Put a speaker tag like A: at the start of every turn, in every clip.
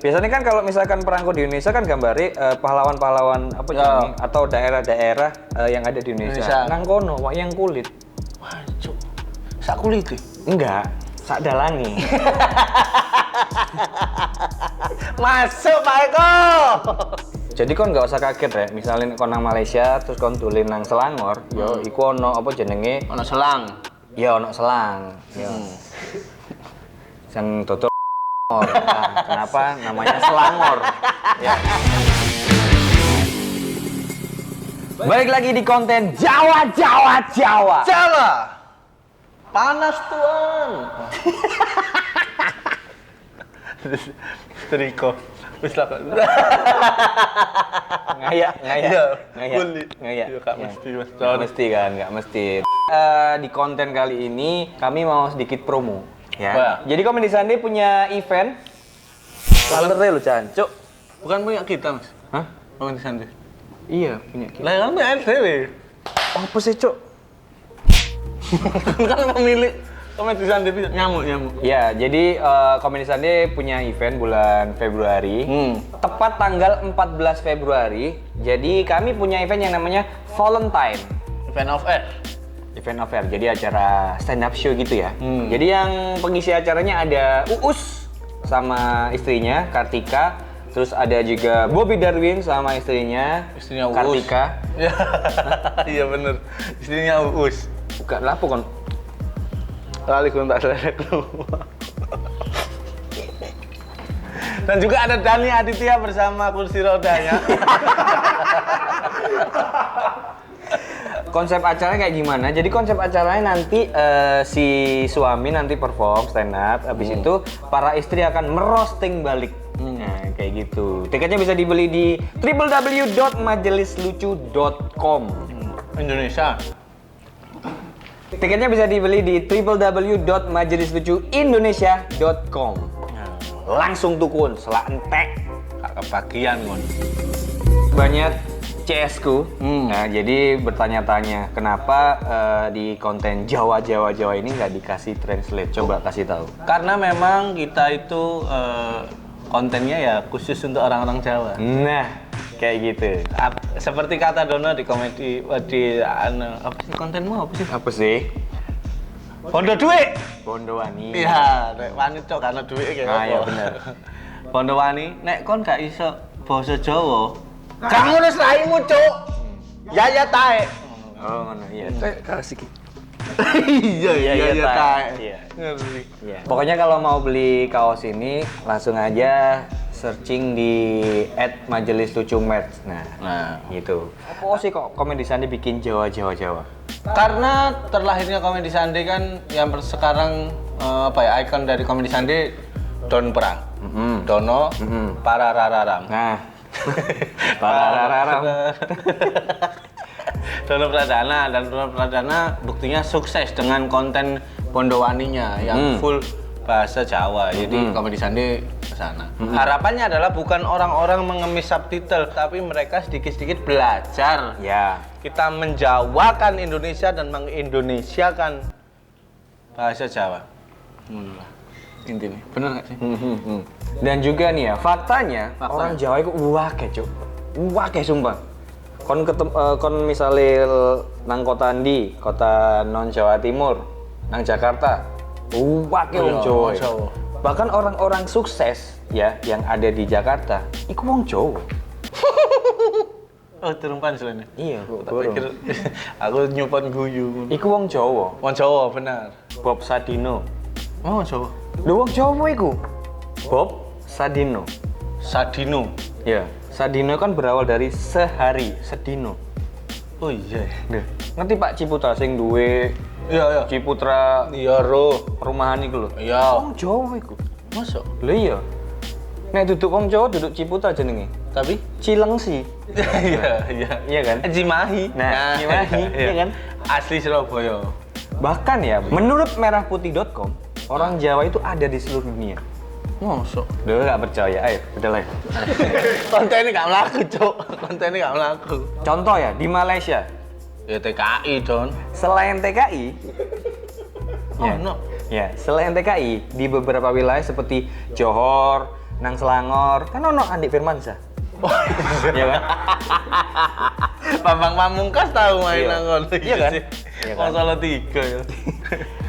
A: Biasanya kan kalau misalkan perangko di Indonesia kan gambari pahlawan-pahlawan apa jenenge atau daerah-daerah yang ada di Indonesia. Nang kono wayang kulit.
B: Wah, cuk. Sak kulit iki.
A: Enggak, sak dalangi.
B: Masuk Pak Eko.
A: Jadi kon nggak usah kaget ya, misalnya kon nang Malaysia terus kon tulen nang Selangor, yo iku ono apa jenenge?
B: Ono selang.
A: Ya ono selang. Yo. Yang toto nah, kenapa namanya Selangor? Ya. Balik lagi di konten Jawa.
B: Jawa. Panas tuan. Triko. Wis lah.
A: Ngaya.
B: Kulit.
A: Ngaya.
B: Ya Kak mesti Mas.
A: Nggak mesti kan, nggak mesti. Di konten kali ini kami mau sedikit promo. Ya.
B: Wah.
A: Jadi Komedi Sandi punya event. Kalernya lu cancuk.
B: Bukan punya kita, Mas.
A: Hah?
B: Komedi Sandi.
A: Iya, punya kita.
B: Lah kan punya RTW.
A: Apa sih, Cuk?
B: Kan pemilik Komedi Sandi nyamuk.
A: Ya, jadi Komedi Sandi punya event bulan Februari. Tepat tanggal 14 Februari. Jadi kami punya event yang namanya Valentine.
B: Event of Air.
A: Event affair, jadi acara stand up show gitu ya. Jadi yang pengisi acaranya ada Uus sama istrinya Kartika, terus ada juga Bobby Darwin sama istrinya
B: Uus.
A: Kartika.
B: Iya bener, istrinya Uus.
A: Bukan lapo kon.
B: Kali gue tak selek lu. Dan juga ada Dani Aditya bersama kursi rodanya.
A: Konsep acaranya kayak gimana? Jadi konsep acaranya nanti si suami nanti perform stand up, habis itu para istri akan merosting balik. Nah, kayak gitu. Tiketnya bisa dibeli di www.majelislucu.com.
B: Indonesia.
A: Tiketnya bisa dibeli di www.majelislucuindonesia.com. Langsung tukun, selak entek.
B: Kak kebagian mon.
A: Banyak CS-ku. Nah, jadi bertanya-tanya kenapa di konten Jawa ini nggak dikasih translate? Coba kasih tahu.
B: Karena memang kita itu kontennya ya khusus untuk orang-orang Jawa.
A: Nah, kayak gitu.
B: Seperti kata Dono di komedi apa sih kontenmu apa sih?
A: Apa sih?
B: Bondo duit.
A: Bondo Wani.
B: Iya, nek wani cok karena duit kayak
A: Nah, ya bener.
B: Bondo Wani, nek kon gak iso basa Jawa, kamu harus raimu cok. Ya tae.
A: Oh, ngono iya. Kasih.
B: Iya tae.
A: Iya. Iya. Pokoknya kalau mau beli kaos ini langsung aja searching di @majelislucumerch. Nah, gitu. Apa sih kok Komedi Sandi bikin Jawa?
B: Karena terlahirnya Komedi Sandi kan yang sekarang ikon dari Komedi Sandi Don Pra. Dono Parararam.
A: Nah. Parararam.
B: Dono Pradana dan Dono Pradana buktinya sukses dengan konten Bondowaninya yang full bahasa Jawa. Jadi Komedi Sandi ke sana. Harapannya adalah bukan orang-orang mengemis subtitle, tapi mereka sedikit-sedikit belajar.
A: Ya.
B: Kita menjawakan Indonesia dan mengindonesiakan bahasa Jawa. Intinya, bener nggak sih?
A: Dan juga nih ya, faktanya orang Jawa itu wake cuk, wake sumpah. Kon misalnya nang kota ndi, kota non Jawa Timur, nang Jakarta, wake wong Jawa. Bahkan orang-orang sukses ya yang ada di Jakarta, iku wong Jawa.
B: Oh, turunpan selainnya.
A: Iya,
B: aku nyuppon guyu.
A: iku wong Jawa.
B: Wong Jawa benar.
A: Bob Sadino.
B: Oh, Jawa.
A: Lho wong Jawa iku. Bob Sadino.
B: Sadino.
A: Ya, Sadino kan berawal dari sehari, sedino.
B: Oh iya.
A: Deh, ngerti Pak Ciputra sing duwe
B: Iya.
A: Ciputra
B: Iya,
A: perumahan iku lho.
B: Iya.
A: Wong Jawa iku.
B: Masuk.
A: Lho iya. Nek duduk wong Jawa duduk Ciputra jenenge.
B: Tapi
A: Cilengsi.
B: iya.
A: Iya kan?
B: Cimahi.
A: Nah, Cimahi, iya kan?
B: Asli Surabaya.
A: Bahkan ya, menurut merahputih.com, orang Jawa itu ada di seluruh dunia.
B: Masuk.
A: Duh, nggak percaya, ayo, udah lah.
B: Konten ini gak melaku, Cuk. Konten ini gak melaku.
A: Contoh ya, di Malaysia,
B: Ya TKI, Don.
A: selain TKI,
B: Oh, no.
A: ya, selain TKI, di beberapa wilayah seperti Johor, nang Selangor, kan ono Andi Firmansyah. Iya kan?
B: Bambang Pamungkas tahu main
A: Iya.
B: nang kono.
A: Iya kan? Iya kan?
B: Masalah 3 ya.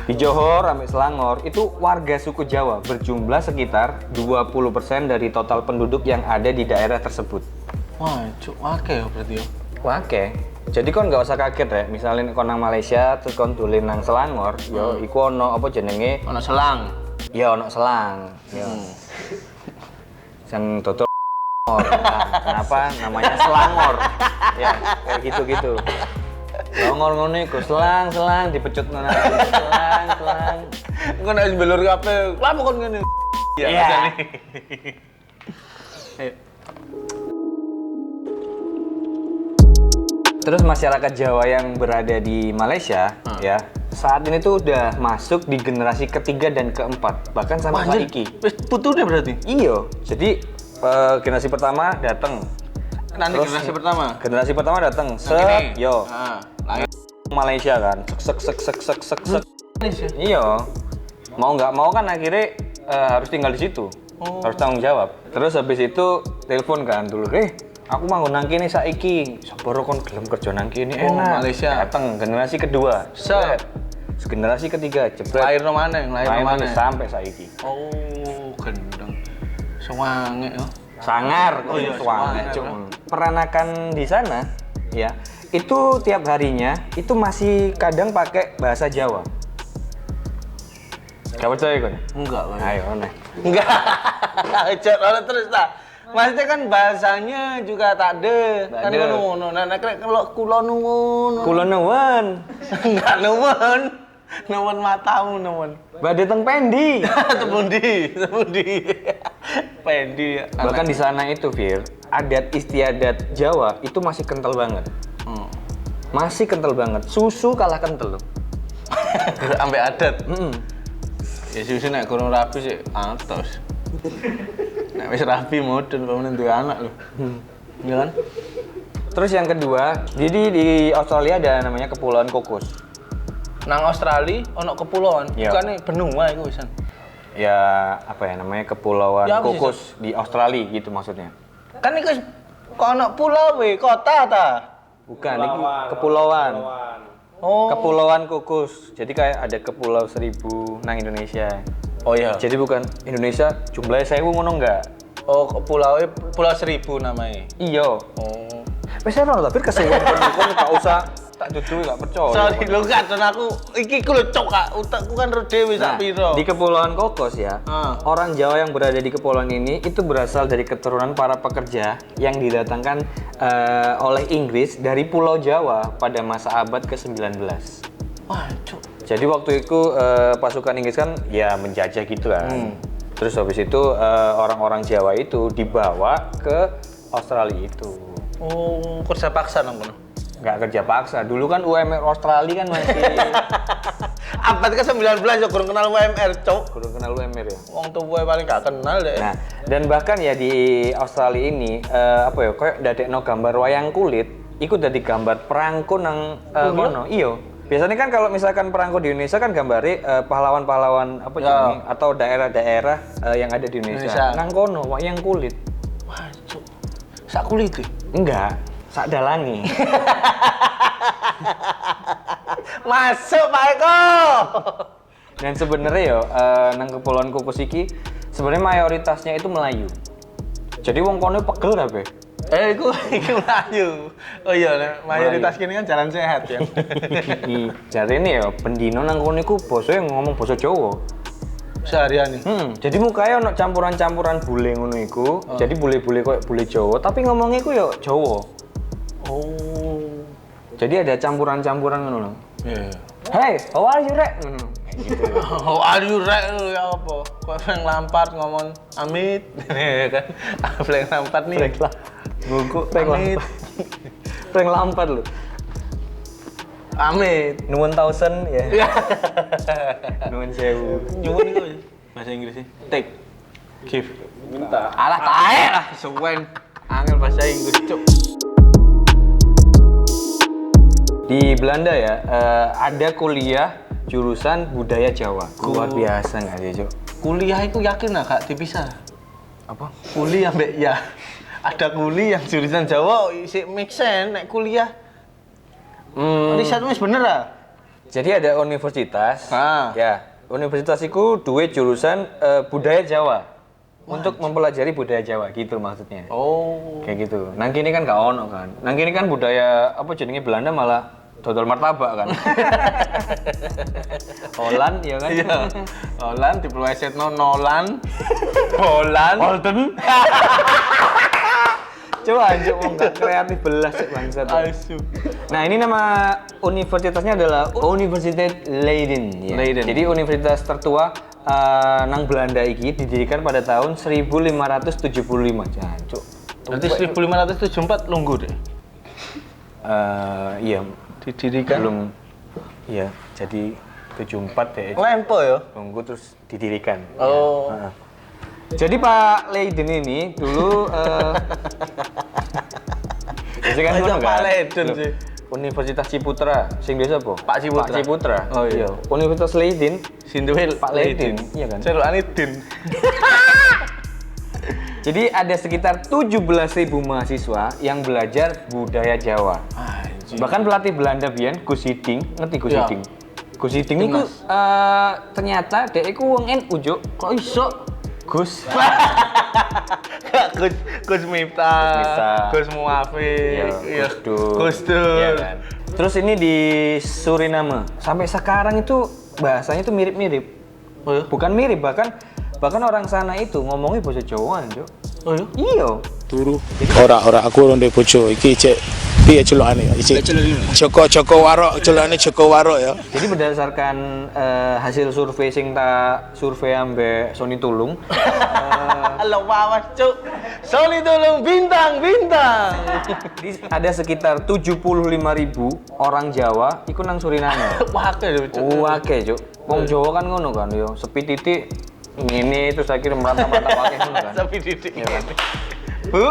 A: Di Johor sampai Selangor itu warga suku Jawa berjumlah sekitar 20% dari total penduduk yang ada di daerah tersebut.
B: Wah, cuk, akeh ya berarti ya.
A: Wah, oke. Jadi kon nggak usah kaget ya. Misalnya kon nang Malaysia terus kon dolen nang Selangor, yo iku ono apa jenenge?
B: Ono selang.
A: Ya ono selang. Ya. Yang dodol. Kenapa namanya Selangor? Ya, kayak gitu-gitu. Selangor ngono iku, selang dipecut nang selang.
B: Engko nek belur kabeh, lha kok ngene.
A: Iya.
B: Ayo.
A: Terus masyarakat Jawa yang berada di Malaysia, ya, saat ini tuh udah masuk di generasi ketiga dan keempat, bahkan sampai saiki.
B: Wis putu deh berarti.
A: Iya, jadi generasi pertama datang.
B: Nanti
A: Terus
B: generasi pertama.
A: Generasi pertama datang,
B: Gini.
A: yo,
B: Lahir
A: Malaysia kan, sek.
B: Indonesia.
A: Iya, mau nggak mau kan akhirnya harus tinggal di situ, harus tanggung jawab. Terus habis itu telepon kan dulu, aku mau nang kene saiki, sepuro kon gelem kerja nang kene enak.
B: Malaysia.
A: Datang generasi kedua,
B: Set.
A: generasi ketiga, jebret.
B: Lahir no maneh, lahir no maneh.
A: Sampai saiki.
B: Oh, gendeng. Sewange yo.
A: Sangar,
B: Oh iya,
A: suange,
B: sangar,
A: Cuk. Peranakan di sana, ya, itu tiap harinya itu masih kadang pakai bahasa Jawa. Gak percaya kan?
B: Enggak, Bang.
A: Ayo, nih.
B: Enggak. Coba terus ta. Maksudnya kan bahasanya juga tak ada. Kan
A: ada.
B: ngono. Nek kalau kula nuwun.
A: Kula nuwun.
B: Enggak nuwun. Nuwun matamu nuwun.
A: Badhe teng Pendi.
B: Temundi. Pendi.
A: Bahkan di sana itu, Fir, adat istiadat Jawa itu masih kental banget. Masih kental banget. Susu kalah kental loh.
B: Sampai adat.
A: Mm-mm.
B: Ya susu nek kurang rapi sih atos. Nek wis rapi modern bangun duwe anak lho. Iya kan?
A: Terus yang kedua, jadi di Australia ada namanya Kepulauan Kokos.
B: Nang Australia ono kepulauan,
A: Iya.
B: bukane benua iku wisan.
A: Ya, apa ya namanya Kepulauan
B: Ya, apa sih,
A: Kokos di Australia gitu maksudnya.
B: Kan iku kok ono pulau we, kota ta?
A: Bukan, ini kepulauan.
B: Oh.
A: Kepulauan Kokos. Jadi kayak ada Kepulauan Seribu nang Indonesia.
B: Oh iya.
A: Jadi bukan Indonesia jumlahnya 1000 ngono enggak?
B: Oh, pulau Seribu namanya.
A: Iya.
B: Oh.
A: Wes ora tapi kesuwen kon gak usah tak dudui gak percaya.
B: Sorry lho gak dan aku iki ku lho cok Kak, utakku kan ro dhewe sak piro.
A: Di Kepulauan Kokos ya, orang Jawa yang berada di kepulauan ini itu berasal dari keturunan para pekerja yang didatangkan oleh Inggris dari Pulau Jawa pada masa abad ke-19.
B: Wah, cok.
A: Jadi waktu itu pasukan Inggris kan ya menjajah gitu kan. Terus habis itu orang-orang Jawa itu dibawa ke Australia itu.
B: Oh, kerja paksa nang kono.
A: Nggak kerja paksa. Dulu kan UMR Australia kan masih
B: Abad ke-19 ya kurang kenal UMR, cok.
A: kurang kenal UMR ya.
B: Wong tuwa paling gak kenal deh.
A: Nah, dan bahkan ya di Australia ini apa ya kayak dadekno gambar wayang kulit, ikut dadi gambar perangko nang kono. Iya. Biasanya kan kalau misalkan perangko di Indonesia kan gambare pahlawan-pahlawan apa jenenge atau daerah-daerah yang ada di Indonesia. Nang kono wayang kulit.
B: Wah, cok. Sak kulit e.
A: Enggak, sak dalangi.
B: Masuk Pak Eko.
A: Dan sebenarnya yo nang Kepulauan Kokos iki sebenarnya mayoritasnya itu Melayu. Jadi wong kono pegel ta, Be?
B: Iku Melayu. Oh iya, mayoritas kini kan jalan sehat ya.
A: Jadi ini ya pendino nang kono iku basa ngomong basa Jawa.
B: Seharian nih.
A: Jadi mukanya ono campuran-campuran bule ngono iku. Jadi bule-bule koyo bule Jawa, tapi ngomongnya iku ya Jawa.
B: Oh.
A: Jadi ada campuran-campuran ngono lho.
B: Iya.
A: Hey, how are you, Rek? Ngono. Kayak gitu.
B: Oh, aduh rek lu ya apa? Kok Frank Lampard ngomong amit kan. Frank Lampard nih.
A: Frank lah.
B: Buku
A: Frank
B: amit.
A: Frank Lampard lho.
B: Amit.
A: Nuwun tausen ya. Nuwun sewu.
B: Nyuwun iku bahasa Inggrisnya. Take. Give.
C: Minta.
B: Alah tae lah suwen. Angel bahasa Inggris, Cuk.
A: Di Belanda ya, ada kuliah jurusan budaya Jawa. Luar biasa nggak sih, Cuk?
B: Kuliah itu yakin lah Kak dipisah.
A: Apa?
B: Kuli ambek ya. Ada kuli yang jurusan Jawa isi make sense nek kuliah. Riset wis bener ah.
A: Jadi ada universitas.
B: Ah.
A: Ya, universitas itu duwe jurusan budaya Jawa. Untuk mempelajari budaya Jawa gitu maksudnya.
B: Oh.
A: Kayak gitu. Nang kini kan gak ono kan. Nang kini kan budaya apa jenenge Belanda malah dodol martabak kan. Holland ya kan?
B: Iya. Holland diplesetno Nolan. Holland.
A: Holden. Coba anjuk wong gak kreatif belas sih bangsat.
B: Asu.
A: Nah, ini nama universitasnya adalah Universiteit Leiden ya.
B: Leiden.
A: Jadi universitas tertua nang Belanda iki didirikan pada tahun 1575. Jancuk.
B: Berarti 1574 lungguh deh.
A: Iya,
B: Didirikan.
A: belum iya, jadi 74 deh.
B: Lempo ya.
A: Nunggu terus didirikan.
B: Oh.
A: Ya. Jadi Pak Leiden ini dulu biasanya kan ngono
B: Pak
A: kan?
B: Leiden
A: Loh,
B: sih.
A: Universitas Ciputra, sing biasa apa?
B: Pak Ciputra.
A: Pak Ciputra.
B: Oh iya.
A: Universitas Leiden,
B: Sinduil
A: Pak Leiden, iya kan?
B: Celukane Din.
A: Jadi ada sekitar 17.000 mahasiswa yang belajar budaya Jawa.
B: Anjir.
A: Bahkan pelatih Belanda biyen Gus Hiding, ngerti Gus
B: Ya.
A: Hiding? Gus Hiding itu ternyata dia itu wong NU, Juk. Kok iso? Gus.
B: Gus Miftah, Gus Muafik,
A: Iya, Gus Dur.
B: Gus Dur.
A: Iya kan? Terus ini di Suriname. Sampai sekarang itu bahasanya itu mirip-mirip.
B: Oh iya?
A: Bukan mirip, bahkan orang sana itu ngomongnya bahasa Jawa, Juk.
B: Oh iya?
A: Iya.
C: Turu. Ora aku ora ndek bojo. Iki cek piye celukane ya? Iki Joko Warok, celukane Joko Warok ya.
A: Jadi berdasarkan hasil survei sing tak survei ambek Sony Tulung,
B: Halo wawas cuk. Soli tolong bintang.
A: ada sekitar 75.000 orang Jawa iku nang Suriname.
B: Wah, akeh cuk.
A: Oke, Cuk. Wong Jawa kan ngono kan yo, sepi titik ngene terus akhirnya merantap-rantap akeh ngono kan.
B: Sapi didik. Bu.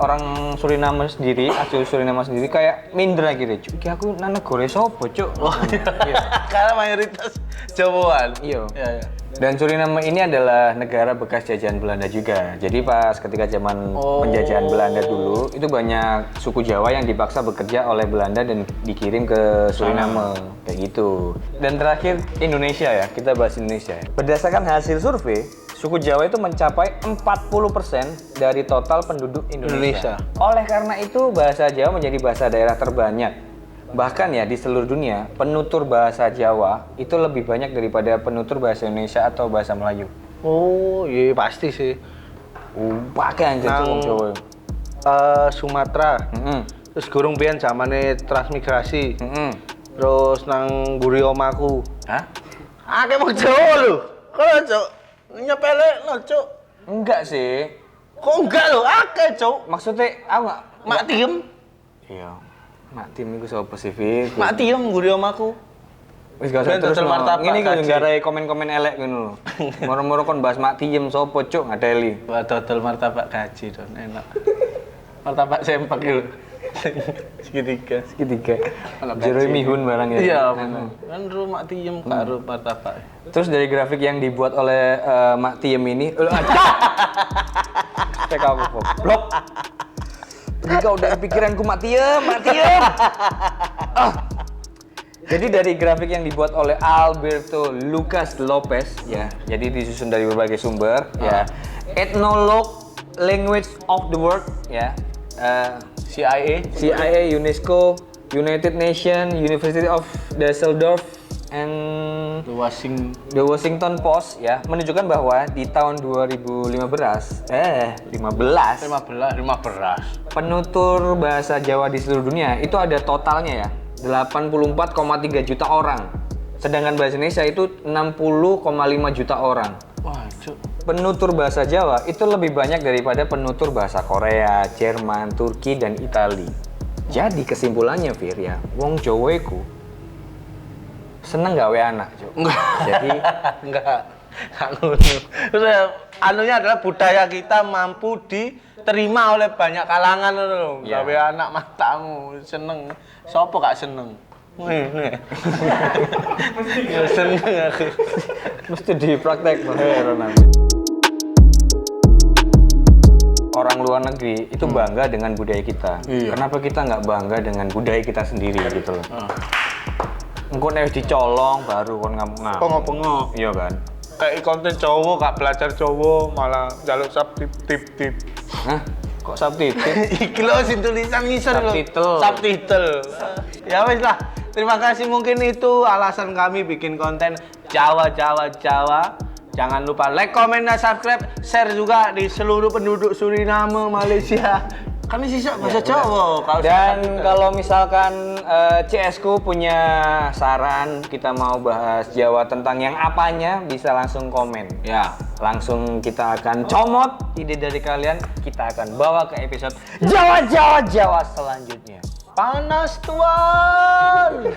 A: Orang Suriname sendiri, asli Suriname sendiri kayak minder akhirnya, Cuk. Iki aku nang negara sapa, Cuk?
B: Oh iya. Karena mayoritas Jawaan.
A: Iya.
B: Iya.
A: Dan Suriname ini adalah negara bekas jajahan Belanda juga. Jadi pas ketika zaman penjajahan Belanda dulu, itu banyak suku Jawa yang dipaksa bekerja oleh Belanda dan dikirim ke Suriname. Kayak gitu. Dan terakhir Indonesia ya, kita bahas Indonesia ya. Berdasarkan hasil survei, suku Jawa itu mencapai 40% dari total penduduk Indonesia. Oleh karena itu, bahasa Jawa menjadi bahasa daerah terbanyak. Bahkan ya di seluruh dunia, penutur bahasa Jawa itu lebih banyak daripada penutur bahasa Indonesia atau bahasa Melayu.
B: Oh, iya pasti sih.
A: Pakai anjir
B: Nang-
A: wong Jawa.
B: Sumatera. Terus gurung biyen zamane transmigrasi. Terus nang mburi omaku.
A: Hah?
B: Akeh wong Jawa lho. Kok cuk nyepelekno cuk.
A: Enggak sih.
B: Kok enggak lho, akeh cuk.
A: Maksudnya aku nggak.
B: Mak diem.
A: Iya. Mak tim itu sapa sih, Fit?
B: Mak diem mburi omaku.
A: Wis gak usah
B: Ben
A: terus
B: dodol martabak
A: Ini kan
B: kaji.
A: nggarai komen-komen elek ngono lho. Moro-moro kon bahas mak tiem sapa, Cuk, ngadeli.
B: Buat dodol martabak gaji don enak. Martabak sempak lho. Segitiga.
A: Segitiga.
B: Kalau
A: Jero
B: gaji.
A: mihun barang ya.
B: Iya, bener. Kan rumah diem karo martabak.
A: Terus dari grafik yang dibuat oleh Mak Tiem ini, TK blok. Engkau dari pikiranku Mak Tiem. Jadi dari grafik yang dibuat oleh Alberto Lucas Lopez, ya, jadi disusun dari berbagai sumber, ya, Ethnologue Language of the World, ya, CIA, UNESCO, United Nations, University of Düsseldorf, and The Washington Post ya menunjukkan bahwa di tahun 2015 penutur bahasa Jawa di seluruh dunia itu ada totalnya ya 84,3 juta orang. Sedangkan bahasa Indonesia itu 60,5 juta orang.
B: Wah, cuk.
A: Penutur bahasa Jawa itu lebih banyak daripada penutur bahasa Korea, Jerman, Turki, dan Itali. Jadi kesimpulannya Fir ya, wong Jawa iku seneng gawe anak, Cuk. Jadi
B: enggak ngono. Terus anunya adalah budaya kita mampu diterima oleh banyak kalangan lho.
A: Ya.
B: Gawe anak matamu seneng. Sopo gak seneng? Ini. Ya seneng aku.
A: Mesti dipraktek nanti. Orang luar negeri itu bangga dengan budaya kita.
B: Iya.
A: Kenapa kita nggak bangga dengan budaya kita sendiri gitu loh? Engko nek wis dicolong baru kon ngamuk-ngamuk.
C: Pengok-pengok.
A: Iya kan?
C: Kayak konten cowok, gak belajar cowok, malah jaluk sub tip.
A: Hah? Kok subtitle?
B: Iki lho sing tulisan ngisor lho.
A: Subtitle.
B: Subtitle. Ya wis lah. Terima kasih, mungkin itu alasan kami bikin konten Jawa. Jangan lupa like, comment, dan subscribe. Share juga di seluruh penduduk Suriname, Malaysia. Kami sisa bahasa Jawa.
A: Dan kalau misalkan CS-ku punya saran kita mau bahas Jawa tentang yang apanya, bisa langsung komen.
B: Ya.
A: Langsung kita akan comot ide dari kalian, kita akan bawa ke episode Jawa selanjutnya.
B: Panas tuan.